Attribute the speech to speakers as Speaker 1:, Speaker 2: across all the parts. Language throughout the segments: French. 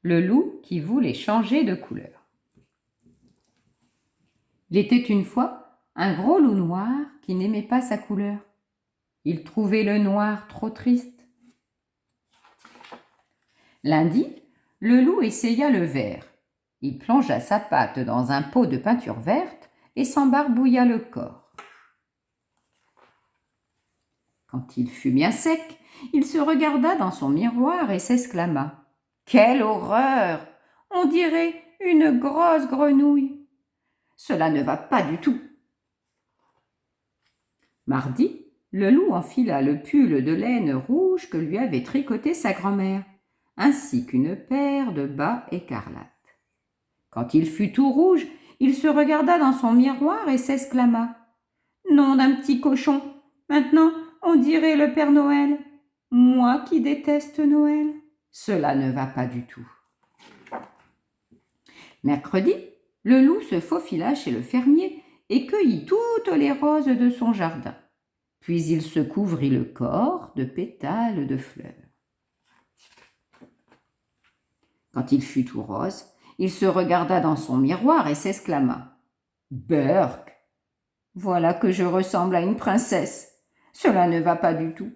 Speaker 1: Le loup qui voulait changer de couleur. Il était une fois un gros loup noir qui n'aimait pas sa couleur. Il trouvait le noir trop triste. Lundi, le loup essaya le vert. Il plongea sa patte dans un pot de peinture verte et s'embarbouilla le corps. Quand il fut bien sec, il se regarda dans son miroir et s'exclama : « Quelle horreur ! On dirait une grosse grenouille. Cela ne va pas du tout. » Mardi, le loup enfila le pull de laine rouge que lui avait tricoté sa grand-mère, ainsi qu'une paire de bas écarlates. Quand il fut tout rouge, il se regarda dans son miroir et s'exclama : « Nom d'un petit cochon, maintenant on dirait le Père Noël. Moi qui déteste Noël, cela ne va pas du tout. » Mercredi, le loup se faufila chez le fermier et cueillit toutes les roses de son jardin. Puis il se couvrit le corps de pétales de fleurs. Quand il fut tout rose, il se regarda dans son miroir et s'exclama : « Berk, voilà que je ressemble à une princesse. Cela ne va pas du tout. »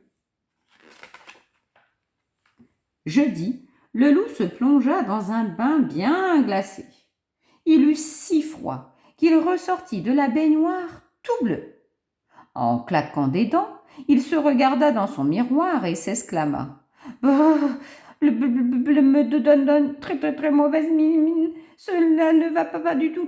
Speaker 1: Jeudi, le loup se plongea dans un bain bien glacé. Il eut si froid qu'il ressortit de la baignoire tout bleu. En claquant des dents, il se regarda dans son miroir et s'exclama : « Le bleu me donne très très très mauvaise mine. Cela ne va pas du tout. »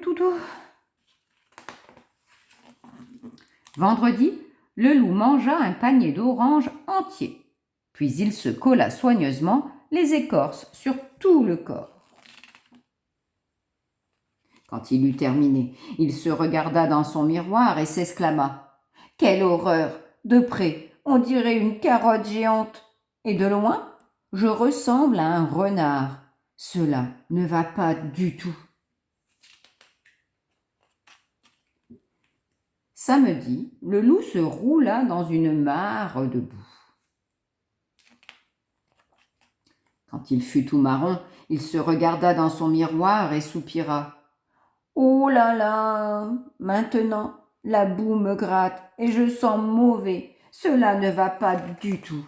Speaker 1: Vendredi, le loup mangea un panier d'oranges entier. Puis il se colla soigneusement les écorces sur tout le corps. Quand il eut terminé, il se regarda dans son miroir et s'exclama : « Quelle horreur ! De près, on dirait une carotte géante. Et de loin, je ressemble à un renard. Cela ne va pas du tout. » Samedi, le loup se roula dans une mare de boue. Quand il fut tout marron, il se regarda dans son miroir et soupira : « Oh là là, maintenant la boue me gratte et je sens mauvais. Cela ne va pas du tout. »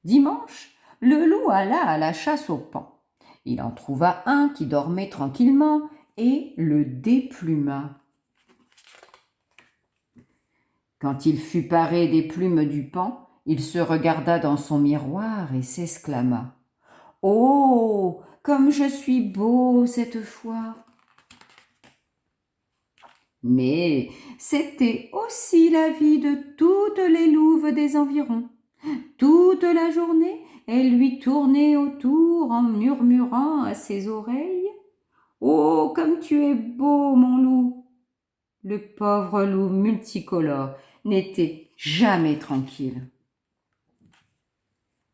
Speaker 1: Dimanche, le loup alla à la chasse aux paons. Il en trouva un qui dormait tranquillement et le dépluma. Quand il fut paré des plumes du paon, il se regarda dans son miroir et s'exclama : « Oh, comme je suis beau cette fois !» Mais c'était aussi la vie de toutes les louves des environs. Toute la journée, elles lui tournaient autour en murmurant à ses oreilles : « Oh, comme tu es beau, mon loup !» Le pauvre loup multicolore n'était jamais tranquille.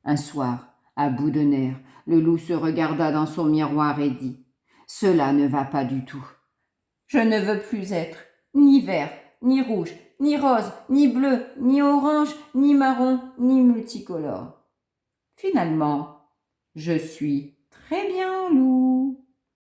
Speaker 1: Un soir, à bout de nerfs, le loup se regarda dans son miroir et dit : « Cela ne va pas du tout. Je ne veux plus être ni vert, ni rouge, ni rose, ni bleu, ni orange, ni marron, ni multicolore. Finalement, je suis très bien loup. »